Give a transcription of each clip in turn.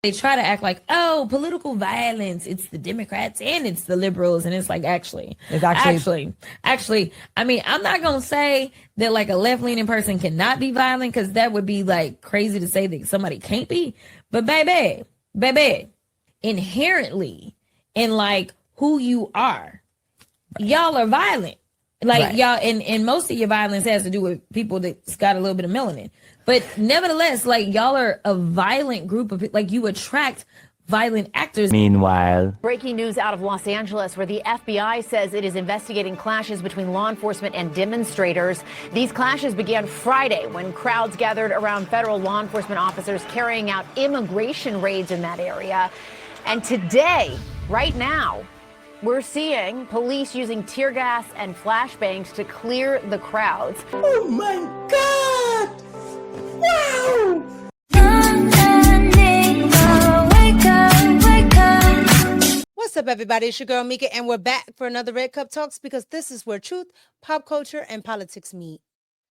They try to act like, oh, political violence, it's the Democrats and it's the liberals. And it's like, actually, I mean, I'm not going to say that like a left-leaning person cannot be violent, because that would be like crazy to say that somebody can't be. But baby, inherently in like who you are, y'all are violent. Like y'all, and most of your violence has to do with people that's got a little bit of melanin. But nevertheless, like y'all are a violent group of people. Like you attract violent actors. Meanwhile, breaking news out of Los Angeles, where the FBI says it is investigating clashes between law enforcement and demonstrators. These clashes began Friday when crowds gathered around federal law enforcement officers carrying out immigration raids in that area. And today, right now, we're seeing police using tear gas and flashbangs to clear the crowds. Oh my God! Wow! What's up, everybody? It's your girl Mika, and we're back for another Red Cup Talks, because this is where truth, pop culture, and politics meet.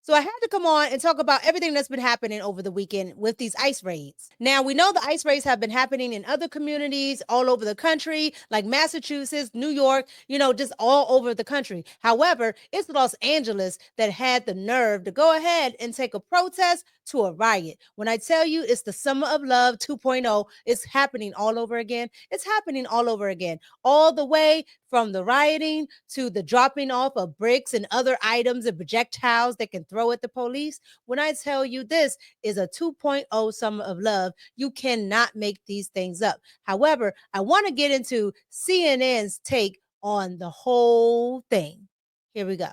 So I had to come on and talk about everything that's been happening over the weekend with these ICE raids. Now, we know the ICE raids have been happening in other communities all over the country, like Massachusetts, New York, just all over the country. However, it's Los Angeles that had the nerve to go ahead and take a protest to a riot. When I tell you it's the Summer of Love 2.0, it's happening all over again. It's happening all over again, all the way from the rioting to the dropping off of bricks and other items and projectiles that can throw at the police. When I tell you this is a 2.0 Summer of Love, you cannot make these things up. However, I want to get into CNN's take on the whole thing. Here we go.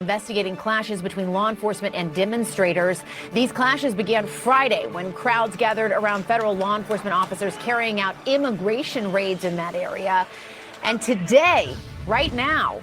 Investigating clashes between law enforcement and demonstrators. These clashes began Friday when crowds gathered around federal law enforcement officers carrying out immigration raids in that area. And today, right now,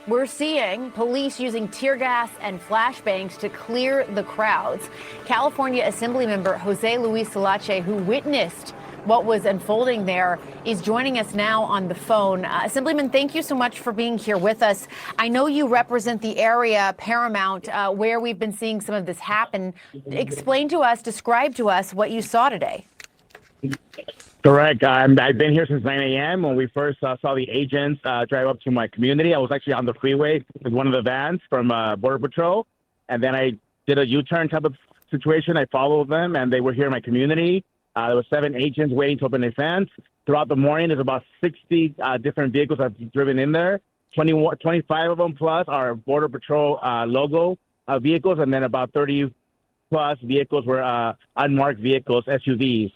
we're seeing police using tear gas and flashbangs to clear the crowds. California Assemblymember Jose Luis Salache, who witnessed what was unfolding there, is joining us now on the phone. Assemblyman, thank you so much for being here with us. I know you represent the area, Paramount, where we've been seeing some of this happen. Explain to us, describe to us what you saw today. Correct. I've been here since 9 a.m. when we first saw the agents drive up to my community. I was actually on the freeway with one of the vans from Border Patrol, and then I did a U-turn type of situation. I followed them, and they were here in my community. There were 7 agents waiting to open their fence. Throughout the morning, there's about 60 different vehicles that have driven in there. 25 of them plus are Border Patrol logo vehicles, and then about 30 plus vehicles were unmarked vehicles, SUVs.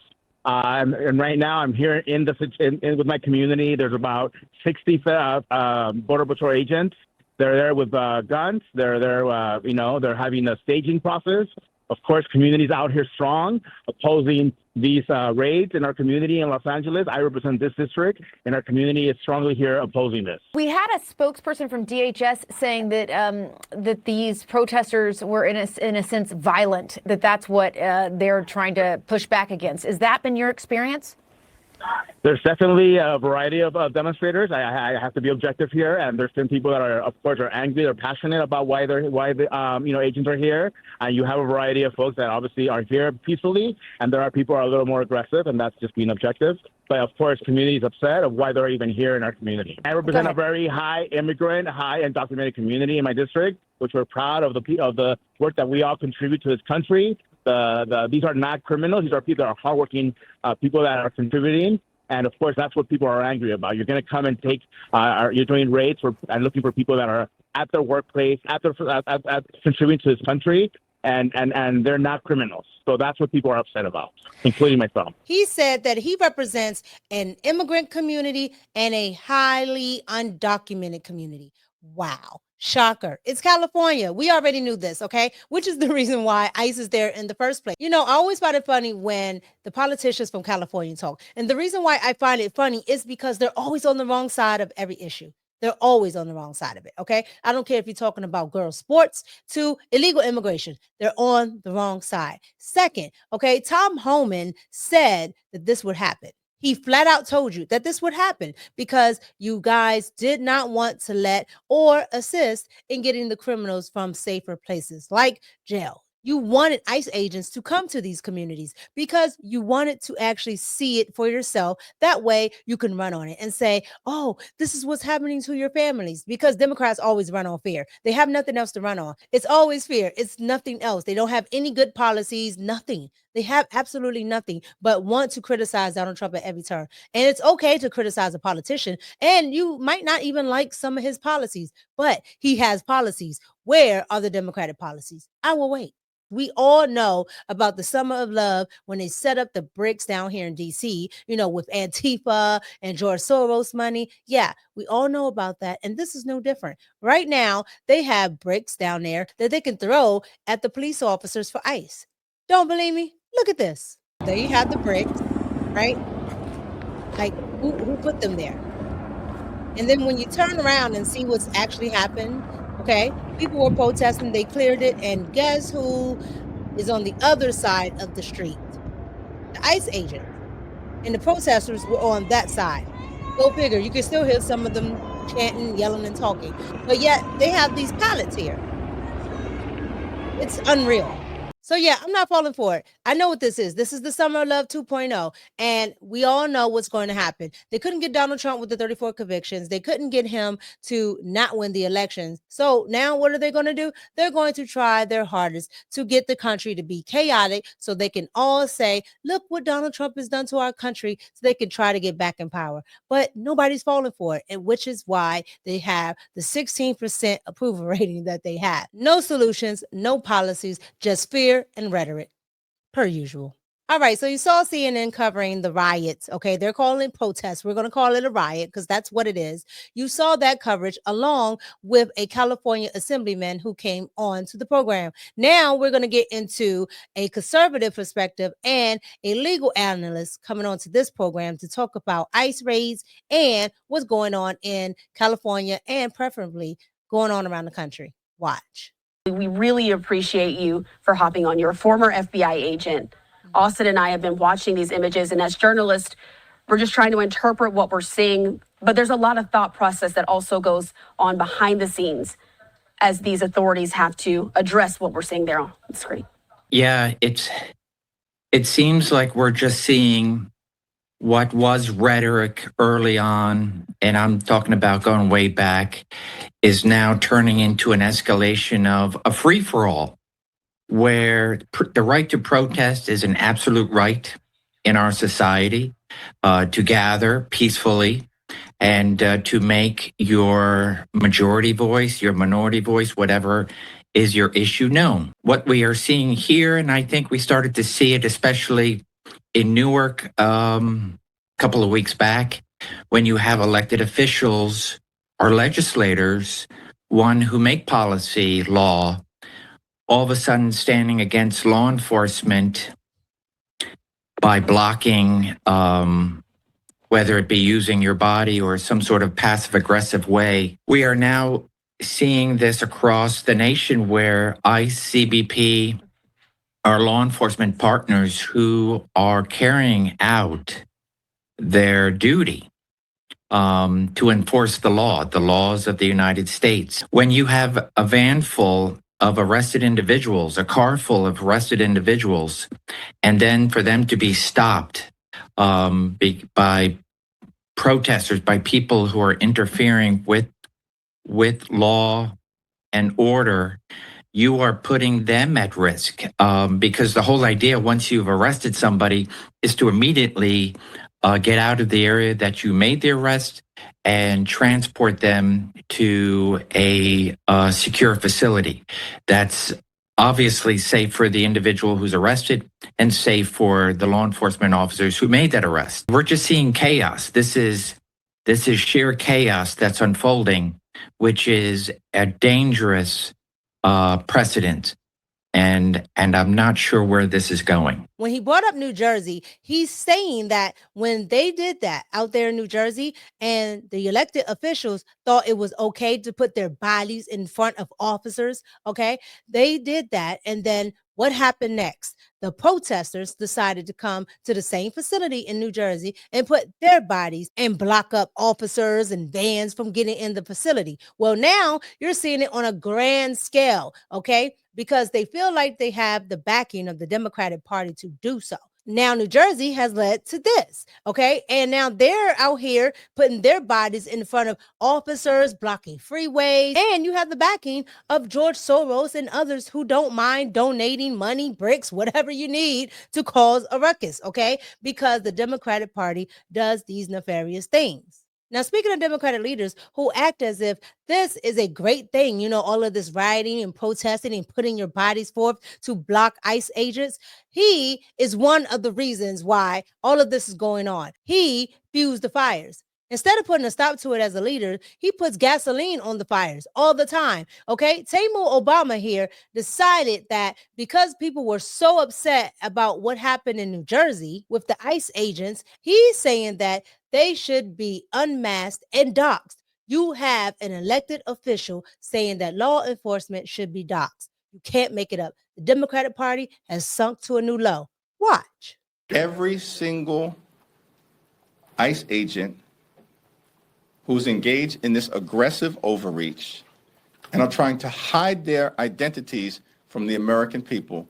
And right now, I'm here in with my community. There's about 60 Border Patrol agents. They're there with guns. They're there, they're having a staging process. Of course, communities out here strong, opposing these raids in our community in Los Angeles. I represent this district, and our community is strongly here opposing this. We had a spokesperson from DHS saying that that these protesters were in a sense violent, that's what they're trying to push back against. Has that been your experience? There's definitely a variety of demonstrators. I have to be objective here, and there's some people that are, of course, are angry. They're passionate about why the agents are here. And you have a variety of folks that obviously are here peacefully, and there are people who are a little more aggressive, and that's just being objective. But of course, community is upset of why they're even here in our community. I represent a very high immigrant, high undocumented community in my district, which we're proud of the work that we all contribute to this country. These are not criminals. These are people that are hardworking people that are contributing. And, of course, that's what people are angry about. You're going to come and take you're doing raids and looking for people that are at their workplace, at contributing to this country, and they're not criminals. So that's what people are upset about, including myself. He said that he represents an immigrant community and a highly undocumented community. Wow. Shocker. It's California. We already knew this, okay? Which is the reason why ICE is there in the first place. I always find it funny when the politicians from California talk. And the reason why I find it funny is because they're always on the wrong side of every issue. They're always on the wrong side of it, okay? I don't care if you're talking about girls' sports to illegal immigration. They're on the wrong side. Second, okay, Tom Homan said that this would happen. He flat out told you that this would happen because you guys did not want to let or assist in getting the criminals from safer places like jail. You wanted ICE agents to come to these communities because you wanted to actually see it for yourself. That way you can run on it and say, oh, this is what's happening to your families, because Democrats always run on fear. They have nothing else to run on. It's always fear. It's nothing else. They don't have any good policies, nothing. They have absolutely nothing but want to criticize Donald Trump at every turn. And it's okay to criticize a politician. And you might not even like some of his policies, but he has policies. Where are the Democratic policies? I will wait. We all know about the Summer of Love when they set up the bricks down here in DC, with Antifa and George Soros money. Yeah, we all know about that. And this is no different. Right now, they have bricks down there that they can throw at the police officers for ICE. Don't believe me? Look at this. There you have the bricks, right? Like, who put them there? And then when you turn around and see what's actually happened, okay, people were protesting, they cleared it, and guess who is on the other side of the street? The ICE agent. And the protesters were on that side. Go figure, you can still hear some of them chanting, yelling, and talking. But yet, they have these pallets here. It's unreal. So yeah, I'm not falling for it. I know what this is. This is the Summer of Love 2.0. And we all know what's going to happen. They couldn't get Donald Trump with the 34 convictions. They couldn't get him to not win the elections. So now what are they going to do? They're going to try their hardest to get the country to be chaotic so they can all say, look what Donald Trump has done to our country, so they can try to get back in power. But nobody's falling for it, and which is why they have the 16% approval rating that they have. No solutions, no policies, just fear and rhetoric, per usual. All right, so you saw CNN covering the riots, okay? They're calling it protests. We're going to call it a riot because that's what it is. You saw that coverage along with a California assemblyman who came on to the program. Now we're going to get into a conservative perspective and a legal analyst coming on to this program to talk about ICE raids and what's going on in California and preferably going on around the country. Watch. We really appreciate you for hopping on. You're a former FBI agent. Austin and I have been watching these images, and as journalists, we're just trying to interpret what we're seeing. But there's a lot of thought process that also goes on behind the scenes as these authorities have to address what we're seeing there on the screen. Yeah, it seems like we're just seeing what was rhetoric early on, and I'm talking about going way back, is now turning into an escalation of a free-for-all, where the right to protest is an absolute right in our society, to gather peacefully and to make your majority voice, your minority voice, whatever is your issue known. What we are seeing here, and I think we started to see it especially in Newark a couple of weeks back, when you have elected officials or legislators, one who make policy, law, all of a sudden standing against law enforcement by blocking, whether it be using your body or some sort of passive aggressive way. We are now seeing this across the nation where ICE, CBP, our law enforcement partners who are carrying out their duty to enforce the laws of the United States. When you have a van full of arrested individuals, a car full of arrested individuals, and then for them to be stopped by protesters, by people who are interfering with law and order, you are putting them at risk, because the whole idea, once you've arrested somebody, is to immediately get out of the area that you made the arrest and transport them to a secure facility that's obviously safe for the individual who's arrested and safe for the law enforcement officers who made that arrest. We're just seeing chaos. This is sheer chaos that's unfolding, which is a dangerous precedent. And I'm not sure where this is going. When he brought up New Jersey, he's saying that when they did that out there in New Jersey and the elected officials thought it was okay to put their bodies in front of officers, okay, they did that. And then What happened next? The protesters decided to come to the same facility in New Jersey and put their bodies and block up officers and vans from getting in the facility. Well, now you're seeing it on a grand scale, okay? Because they feel like they have the backing of the Democratic Party to do so. Now, New Jersey has led to this, okay? And now they're out here putting their bodies in front of officers, blocking freeways, and you have the backing of George Soros and others who don't mind donating money, bricks, whatever you need to cause a ruckus, okay? Because the Democratic Party does these nefarious things. Now, speaking of Democratic leaders who act as if this is a great thing, you know, all of this rioting and protesting and putting your bodies forth to block ICE agents, he is one of the reasons why all of this is going on. He fused the fires. Instead of putting a stop to it as a leader, he puts gasoline on the fires all the time. Okay. Tamu Obama here decided that because people were so upset about what happened in New Jersey with the ICE agents, he's saying that they should be unmasked and doxxed. You have an elected official saying that law enforcement should be doxxed. You can't make it up. The Democratic Party has sunk to a new low. Watch. Every single ICE agent who's engaged in this aggressive overreach and are trying to hide their identities from the American people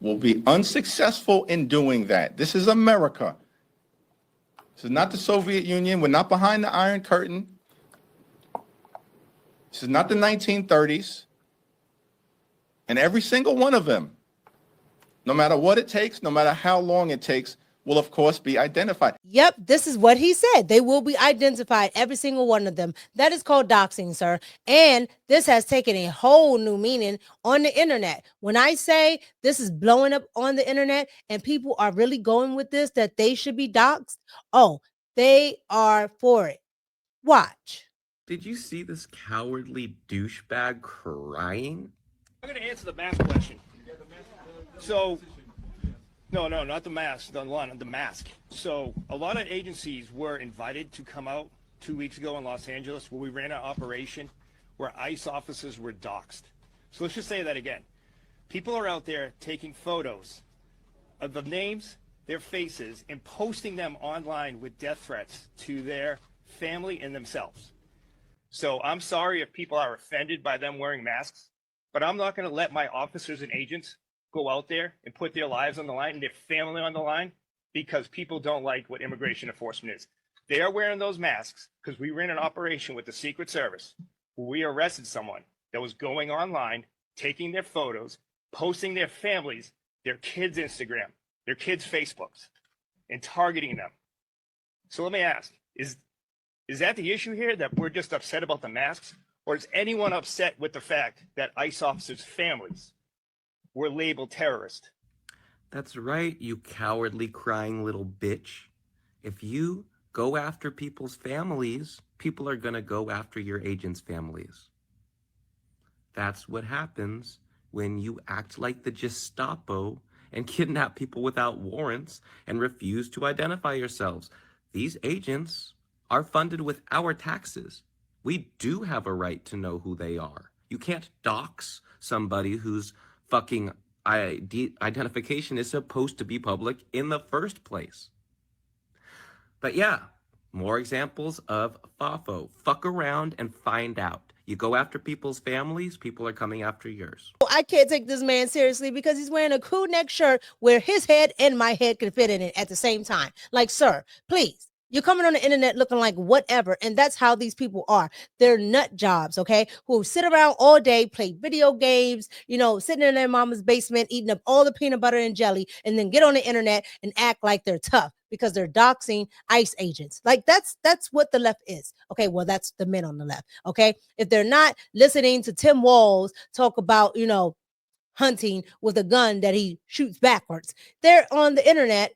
will be unsuccessful in doing that. This is America. This is not the Soviet Union. We're not behind the Iron Curtain. This is not the 1930s. And every single one of them, no matter what it takes, no matter how long it takes, will of course be identified. Yep, this is what he said. They will be identified, every single one of them. That is called doxing, sir. And this has taken a whole new meaning on the internet. When I say this is blowing up on the internet and people are really going with this, that they should be doxed, oh, they are for it. Watch. Did you see this cowardly douchebag crying? I'm going to answer the mask question. So, no, not the mask, the mask. So a lot of agencies were invited to come out 2 weeks ago in Los Angeles where we ran an operation where ICE officers were doxxed. So let's just say that again. People are out there taking photos of the names, their faces, and posting them online with death threats to their family and themselves. So I'm sorry if people are offended by them wearing masks, but I'm not going to let my officers and agents go out there and put their lives on the line and their family on the line because people don't like what immigration enforcement is. They are wearing those masks because we ran an operation with the Secret Service where we arrested someone that was going online, taking their photos, posting their families, their kids' Instagram, their kids' Facebooks, and targeting them. So let me ask, is that the issue here, that we're just upset about the masks? Or is anyone upset with the fact that ICE officers' families were labeled terrorist? That's right, you cowardly crying little bitch. If you go after people's families, people are gonna go after your agents' families. That's what happens when you act like the Gestapo and kidnap people without warrants and refuse to identify yourselves. These agents are funded with our taxes. We do have a right to know who they are. You can't dox somebody whose fucking identification is supposed to be public in the first place. But yeah, more examples of FAFO. Fuck around and find out. You go after people's families, people are coming after yours. I can't take this man seriously because he's wearing a crew neck shirt where his head and my head can fit in it at the same time. Like, sir, please. You're coming on the internet looking like whatever. And that's how these people are. They're nut jobs, okay? Who sit around all day, play video games, you know, sitting in their mama's basement, eating up all the peanut butter and jelly, and then get on the internet and act like they're tough because they're doxing ICE agents. Like that's what the left is. Okay, well, that's the men on the left, okay? If they're not listening to Tim Walz talk about, you know, hunting with a gun that he shoots backwards, they're on the internet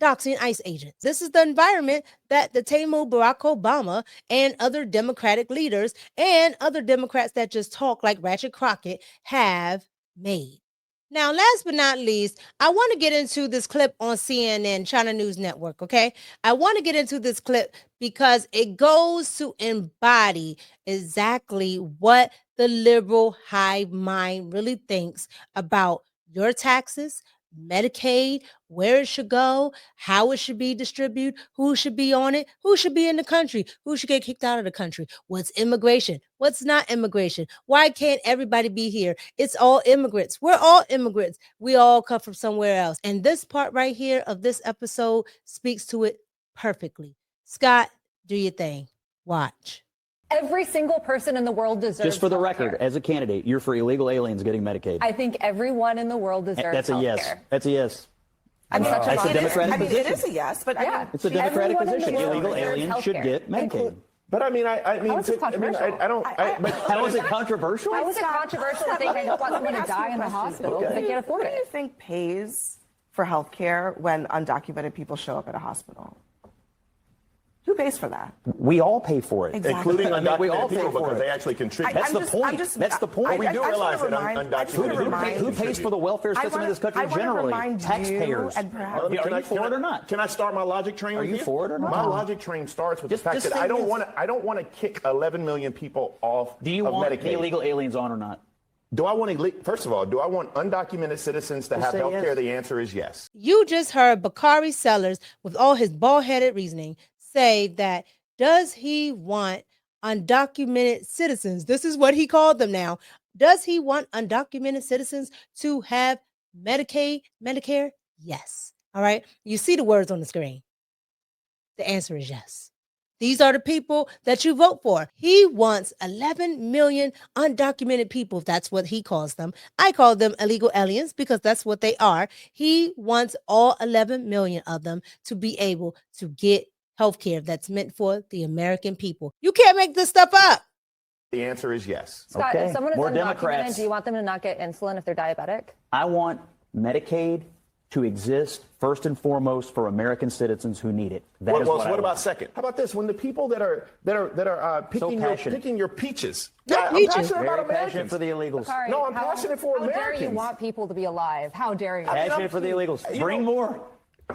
doxing ICE agents. This is the environment that the Tamu Barack Obama and other Democratic leaders and other Democrats that just talk like Ratchet Crockett have made. Now, last but not least, I want to get into this clip on CNN, China News Network, okay? I want to get into this clip because it goes to embody exactly what the liberal hive mind really thinks about your taxes, Medicaid, where it should go, how it should be distributed, who should be on it, who should be in the country, who should get kicked out of the country, what's immigration, what's not immigration, why can't everybody be here? It's all immigrants. We're all immigrants. We all come from somewhere else. And this part right here of this episode speaks to it perfectly. Scott, do your thing. Watch. Every single person in the world deserves Just for the healthcare. record, as a candidate, you're for illegal aliens getting Medicaid. I think everyone in the world deserves That's a yes. healthcare. That's a yes. I'm such a That's a Democratic position. It is a yes, but Yeah. It's a Democratic Everyone in the position. world Illegal deserves aliens should healthcare. get Medicaid. But I mean, I How is this controversial? but How is it controversial? How is it controversial if they don't want someone to die in the hospital because they can't afford Who do you it? think pays for health care when undocumented people show up at a hospital? Who pays for that? We all pay for it. Exactly. including I mean, we all undocumented pay people for because it. they actually contribute. That's the point. That's the point. We do realize that I undocumented Who pays for the welfare system in this country generally? Taxpayers. And perhaps Are you for it or not? Can I start my logic train? Are with you for it or not? My logic train starts with Just- the fact just that say I don't yes. want to kick 11 million people off Do you of want Medicaid. the illegal aliens on or not? Do I want first of all, do I want undocumented citizens to Just have say health care? yes. The answer is yes. You just heard Bakari Sellers, with all his bald-headed reasoning, say that does he want undocumented citizens? This is what he called them now. Does he want undocumented citizens to have Medicaid, Medicare? Yes. All right. You see the words on the screen. The answer is yes. These are the people that you vote for. He wants 11 million undocumented people. That's what he calls them. I call them illegal aliens because that's what they are. He wants all 11 million of them to be able to get healthcare that's meant for the American people. You can't make this stuff up. The answer is yes. Scott, Okay. if someone is More undocumented, Democrats. do you want them to not get insulin if they're diabetic? I want Medicaid to exist first and foremost for American citizens who need it. That is what I What about want. second? How about this? When the people that are passionate. picking your peaches. Not I'm peaches. passionate Very about passionate Americans. for the illegals. Sorry, No, I'm passionate for How dare Americans. you want people to be alive? How dare you? Passionate for the illegals. You Bring know- more.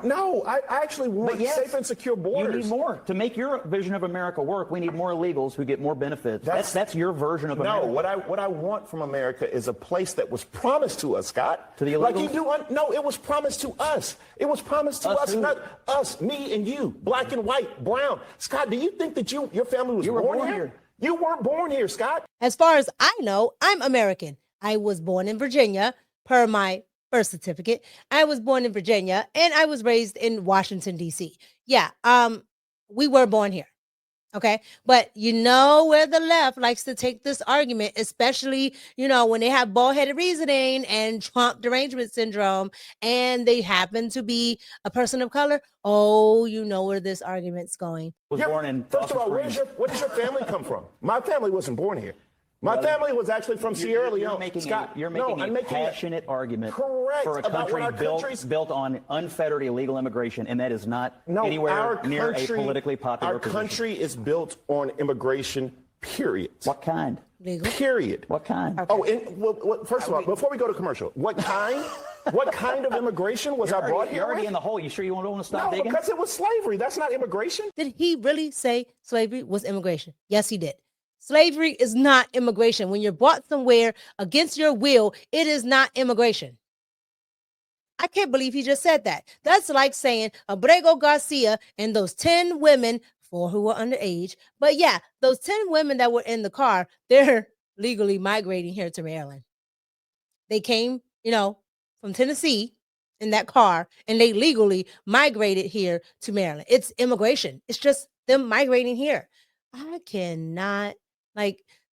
No, I actually want But yes, safe and secure borders. You need more. To make your vision of America work, we need more illegals who get more benefits. That's your version of America. No, what I want from America is a place that was promised to us, Scott. To the like you illegals? do. No, it was promised to us. It was promised to Us us, who? not us, me and you, black and white, brown. Scott, do you think that your family was You were born born here? here. You weren't born here, Scott. As far as I know, I'm American. I was born in Virginia per my birth certificate. I was born in Virginia and I was raised in Washington, D.C. Yeah, we were born here. Okay. But you know where the left likes to take this argument, especially, when they have bald-headed reasoning and Trump derangement syndrome and they happen to be a person of color. Oh, you know where this argument's going. Was born in First of all, where Springs. does your family come from? My family wasn't born here. My family was actually from Sierra Leone. You're making Scott, a I'm making passionate argument Correct, for a about country what our built, country's- built on unfettered illegal immigration, and that is not No, anywhere our near country, a politically popular Our position. country is built on immigration, period. What kind? Legal. Period. What kind? Oh, and first of all, before we go to commercial, what kind of immigration was I brought here? You're already with? in the hole. You sure you don't want to stop No, digging? because it was slavery. That's not immigration. Did he really say slavery was immigration? Yes, he did. Slavery is not immigration. When you're brought somewhere against your will, it is not immigration. I can't believe he just said that. That's like saying Abrego Garcia and those 10 women, 4 who were underage, but yeah, those 10 women that were in the car, they're legally migrating here to Maryland. They came, from Tennessee in that car, and they legally migrated here to Maryland. It's immigration. It's just them migrating here. I cannot,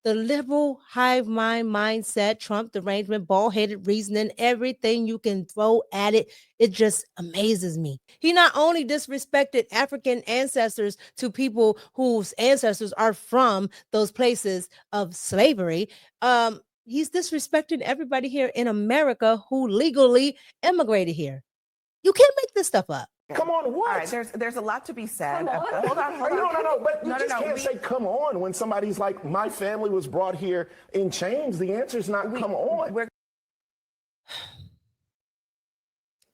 the liberal hive mind mindset, Trump derangement, bald-headed reasoning, everything you can throw at it, it just amazes me. He not only disrespected African ancestors to people whose ancestors are from those places of slavery, he's disrespecting everybody here in America who legally immigrated here. You can't make this stuff up. Come on, what? All right, there's a lot to be said. Hold on. No, but you just can't We- say come on when somebody's like, my family was brought here in chains. The answer is not come on. We're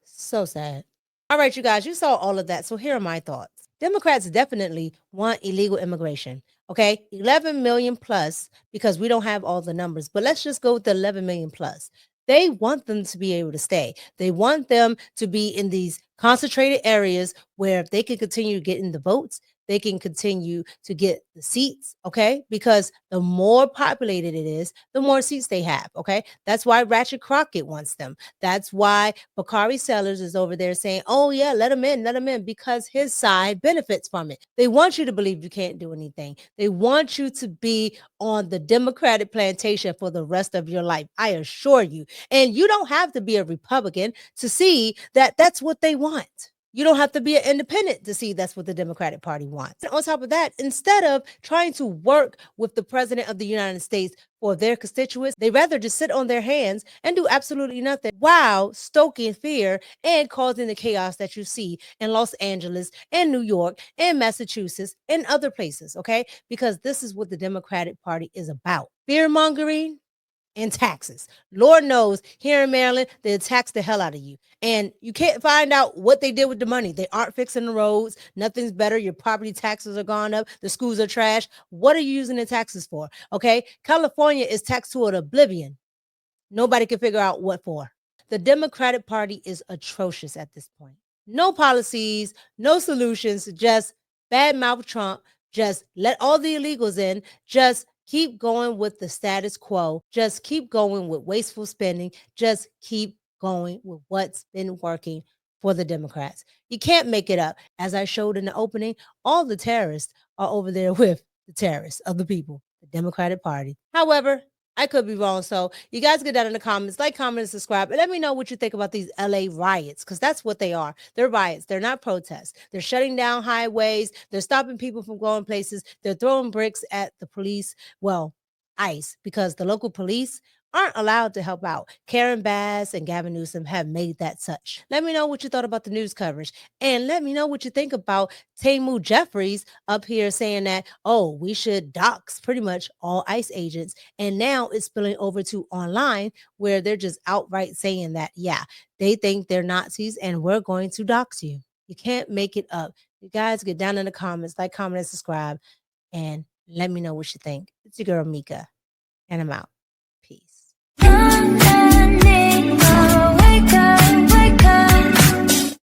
So sad. All right, you guys, you saw all of that. So here are my thoughts. Democrats definitely want illegal immigration. Okay, 11 million plus, because we don't have all the numbers, but let's just go with the 11 million plus. They want them to be able to stay. They want them to be in these concentrated areas where they can continue getting the votes. They can continue to get the seats, okay? Because the more populated it is, the more seats they have, okay? That's why Ratchet Crockett wants them. That's why Bakari Sellers is over there saying, oh yeah, let him in, because his side benefits from it. They want you to believe you can't do anything. They want you to be on the Democratic plantation for the rest of your life, I assure you. And you don't have to be a Republican to see that that's what they want. You don't have to be an independent to see that's what the Democratic Party wants. And on top of that, instead of trying to work with the president of the United States for their constituents, they rather just sit on their hands and do absolutely nothing while stoking fear and causing the chaos that you see in Los Angeles and New York and Massachusetts and other places, okay? Because this is what the Democratic Party is about. Fear mongering and taxes. Lord knows here in Maryland, they tax the hell out of you. And you can't find out what they did with the money. They aren't fixing the roads. Nothing's better. Your property taxes are gone up. The schools are trash. What are you using the taxes for? Okay. California is taxed to an oblivion. Nobody can figure out what for. The Democratic Party is atrocious at this point. No policies, no solutions, just badmouth Trump, just let all the illegals in, just keep going with the status quo. Just keep going with wasteful spending. Just keep going with what's been working for the Democrats. You can't make it up. As I showed in the opening, all the terrorists are over there with the terrorists of the people, the Democratic Party. However, I could be wrong. So you guys get down in the comments, like, comment, and subscribe. And let me know what you think about these LA riots, because that's what they are. They're riots. They're not protests. They're shutting down highways. They're stopping people from going places. They're throwing bricks at the police. Well, ICE, because the local police aren't allowed to help out. Karen Bass and Gavin Newsom have made that such. Let me know what you thought about the news coverage. And let me know what you think about Tamu Jeffries up here saying that, oh, we should dox pretty much all ICE agents. And now it's spilling over to online where they're just outright saying that, yeah, they think they're Nazis and we're going to dox you. You can't make it up. You guys get down in the comments, like, comment, and subscribe. And let me know what you think. It's your girl, Mika. And I'm out. Peace.